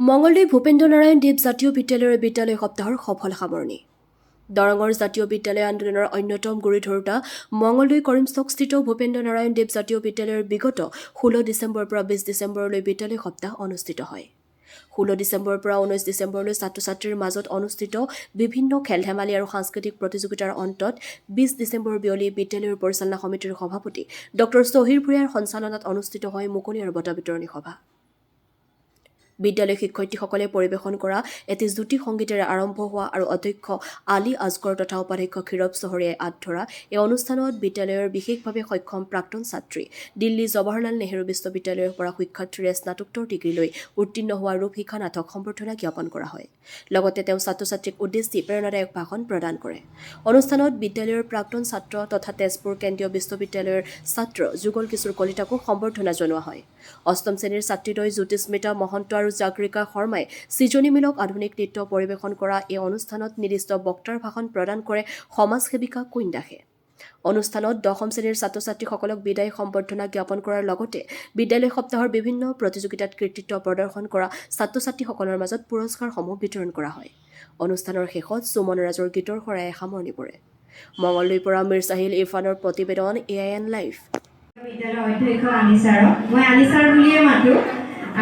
মঙ্গলদৈ ভূপেন্দ্ৰ নাৰায়ণ দেৱ জাতীয় বিদ্যালয় সপ্তাহৰ সফল সামৰণি। দৰঙৰ জাতীয় বিদ্যালয় আন্দোলনৰ অন্যতম গুৰি ধৰোঁতা মঙ্গলদৈ কৰিমচকস্থিত ভূপেন্দ্ৰ নাৰায়ণ দেৱ জাতীয় বিদ্যালয়ৰ বিগত 16 ডিচেম্বৰৰ পৰা 20 ডিচেম্বৰলৈ বিদ্যালয় সপ্তাহ অনুষ্ঠিত হয়। 16 ডিচেম্বৰৰ পৰা 19 ডিচেম্বৰলৈ ছাত্ৰ-ছাত্ৰীৰ মাজত অনুষ্ঠিত বিভিন্ন খেল-ধেমালি আৰু সাংস্কৃতিক প্ৰতিযোগিতাৰ অন্তত 20 ডিচেম্বৰ বিয়লি বিদ্যালয়ৰ পৰিচালনা সমিতিৰ সভাপতি ডক্টৰ শ্বহীৰ ভূঞাৰ সঞ্চালনাত অনুষ্ঠিত হয় মুকলি আৰু বঁটা বিতৰণী সভা। বিদ্যালয় শিক্ষয়িত্ৰীসকলে পৰিৱেশন কৰা এটি জ্যোতি সংগীতেৰে আৰম্ভ হোৱা আৰু অধ্যক্ষ আলী আজগৰ তথা উপাধ্যক্ষ ক্ষীৰৱ চহৰীয়াই আঁত ধৰা এই অনুষ্ঠানত বিদ্যালয়ৰ বিশেষভাৱে সক্ষম প্ৰাক্তন ছাত্ৰী দিল্লী জৱাহৰলাল নেহৰু বিশ্ববিদ্যালয়ৰ পৰা শিক্ষাৰ্থীৰে স্নাতকোত্তৰ ডিগ্ৰীলৈ উত্তীৰ্ণ হোৱা ৰূপশিখা নাথক সম্বৰ্ধনা জ্ঞাপন কৰা হয়। লগতে তেওঁ ছাত্ৰ-ছাত্ৰীক উদ্দেশ্যি প্ৰেৰণাদায়ক ভাষণ প্ৰদান কৰে। অনুষ্ঠানত বিদ্যালয়ৰ প্ৰাক্তন ছাত্ৰ তথা তেজপুৰ কেন্দ্ৰীয় বিশ্ববিদ্যালয়ৰ ছাত্ৰ যুগল কিশোৰ কলিতাকো সম্বৰ্ধনা জনোৱা হয়। অষ্টম শ্ৰেণীৰ ছাত্ৰীদ্বয় জ্যোতিস্মিতা মহন্ত আৰু জাগৰিকা শৰ্মাই সৃজনীমূলক আধুনিক নৃত্য পৰিৱেশন কৰা এই অনুষ্ঠানত নিৰ্দিষ্ট বক্তাৰ ভাষণ প্ৰদান কৰে সমাজসেৱিকা কুইন দাসে। অনুষ্ঠানত দশম শ্ৰেণীৰ ছাত্ৰ-ছাত্ৰীসকলক বিদায় সম্বৰ্ধনা জ্ঞাপন কৰাৰ লগতে বিদ্যালয় সপ্তাহৰ বিভিন্ন প্ৰতিযোগিতাত কৃতিত্ব প্ৰদৰ্শন কৰা ছাত্ৰ-ছাত্ৰীসকলৰ মাজত পুৰস্কাৰসমূহ বিতৰণ কৰা হয়। অনুষ্ঠানৰ শেষত সুমন ৰাজৰ গীতৰ শৰাই সামৰণি পৰে। মঙলদৈৰ পৰা মিৰ চাহিল ইৰফানৰ প্ৰতিবেদন AIN লাইভ। বিদ্যালয়ৰ অধ্যক্ষ আলী ছাৰক মই আলী ছাৰ বুলিয়ে মাতো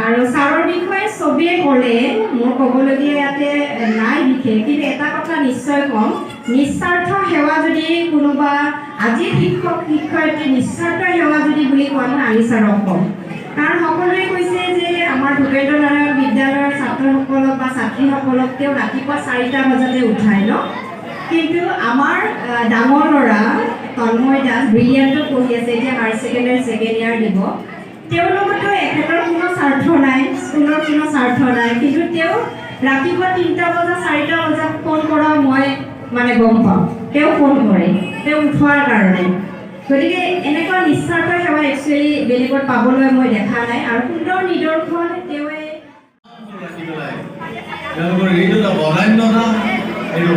আৰু ছাৰৰ বিষয়ে চবেই ক'লে মোৰ ক'বলগীয়া ইয়াতে নাই বিশেষ, কিন্তু এটা কথা নিশ্চয় ক'ম, নিস্বাৰ্থ সেৱা যদি কোনোবা আজি শিক্ষক শিক্ষয়িত্ৰী নিস্বাৰ্থ সেৱা যদি বুলি কোৱা মই আলী ছাৰক ক'ম। কাৰণ সকলোৱে কৈছে যে আমাৰ ভূপেন্দ্ৰ নাৰায়ণ বিদ্যালয়ৰ ছাত্ৰসকলক বা ছাত্ৰীসকলক তেওঁ ৰাতিপুৱা 4টা বজাতে উঠাই ন, কিন্তু আমাৰ ডাঙৰ ল'ৰা তন্ময় দাস ব্ৰিলিয়াণ্টত পঢ়ি আছে, এতিয়া হায়াৰ ছেকেণ্ডেৰী ছেকেণ্ড ইয়াৰ দিব। তেওঁৰ লগতো এখেতৰ কোনো স্বাৰ্থ নাই, স্কুলৰ কোনো স্বাৰ্থ নাই, কিন্তু তেওঁ ৰাতিপুৱা 3টা বজা 4টা বজাত ফোন কৰা মই গম পাওঁ, তেওঁ ফোন কৰে তেওঁ উঠোৱাৰ কাৰণে। গতিকে এনেকুৱা নিস্বাৰ্থ সেৱা একচুৱেলি বেলেগত পাবলৈ মই দেখা নাই আৰু সুন্দৰ নিদৰ্শন তেওঁৱে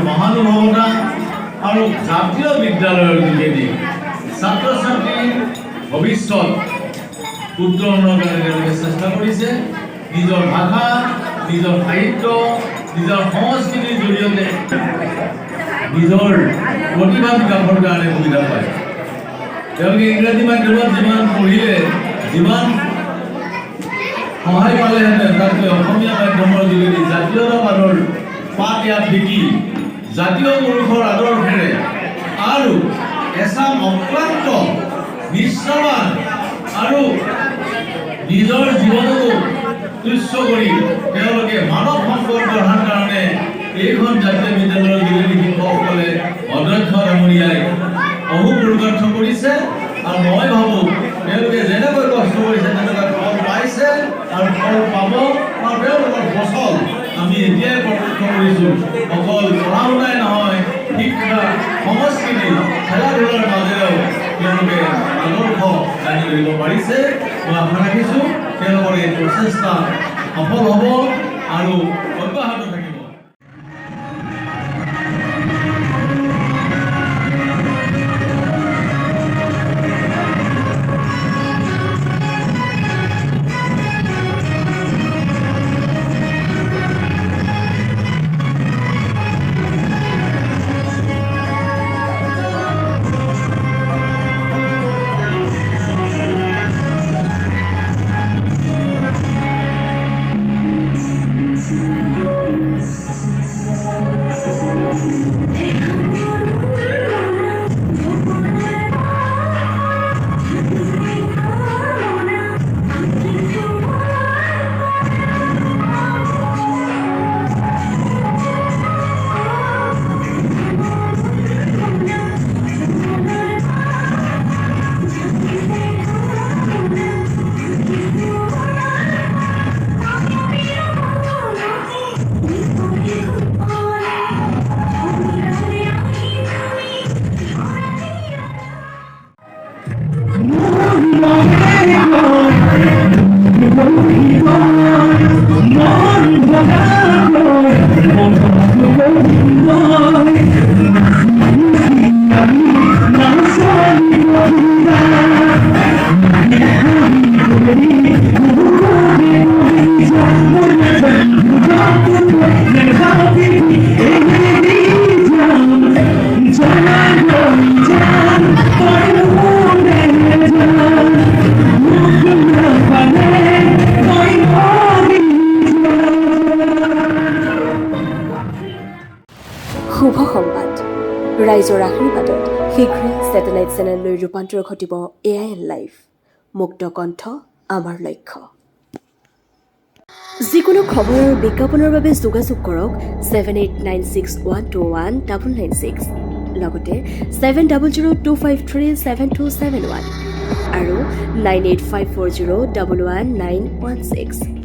মহানুভৱতা আৰু জাতীয় বিদ্যালয়ৰ যোগেদি ছাত্ৰ ছাত্ৰীৰ ভৱিষ্যত উত্তৰণৰ কাৰণে তেওঁলোকে চেষ্টা কৰিছে। নিজৰ ভাষা, নিজৰ সাহিত্য, নিজৰ সংস্কৃতিৰ জৰিয়তে নিজৰ প্ৰতিভা বিকাশৰ কাৰণে সুবিধা পায়। তেওঁলোকে ইংৰাজী মাধ্যমত যিমান পঢ়িলে, যিমান সহায় পালেহেঁতেন, তাতকৈ অসমীয়া মাধ্যমৰ যোগেদি জাতীয়তাবাদৰ পাত ইয়াত শিকি জাতীয় পুৰুষৰ আদৰ্শেৰে আৰু এচাম অক্লান্ত নিষ্ঠাবান আৰু নিজৰ জীৱনকো তুচ্ছ কৰি তেওঁলোকে মানৱ সম্পদ গঢ়াৰ কাৰণে এইখন জাতীয় বিদ্যালয়ৰ যোগেদি শিক্ষকসকলে অধ্যক্ষ ডাঙৰীয়াই বহু পুৰুষাৰ্থ কৰিছে। আৰু মই ভাবোঁ তেওঁলোকে যেনেকৈ কষ্ট কৰিছে তেনেকৈ ফল পাইছে আৰু ফল পাব। আৰু তেওঁলোকৰ ফচল আমি এতিয়াই প্ৰত্যক্ষ কৰিছোঁ। অকল পঢ়া শুনাই নহয়, শিক্ষা, সংস্কৃতি, খেলা ধূলাৰ মাজেৰেও তেওঁলোকে আদৰ্শ দাঙি ধৰিব পাৰিছে। মই আশা ৰাখিছোঁ তেওঁলোকৰ এই প্ৰচেষ্টা সফল হ'ব আৰু অব্যাহত থাকিব। Thank you. শুভ সংবাদ ৰাইজৰ আশীৰ্বাদত শীঘ্ৰে ছেটেলাইট চেনেললৈ ৰূপান্তৰ ঘটিব AIN লাইভ মুক্ত কণ্ঠ আমাৰ লক্ষ্য যিকোনো খবৰ আৰু বিজ্ঞাপনৰ বাবে যোগাযোগ কৰক 7896121996 লগতে 7002537271 আৰু 9854011916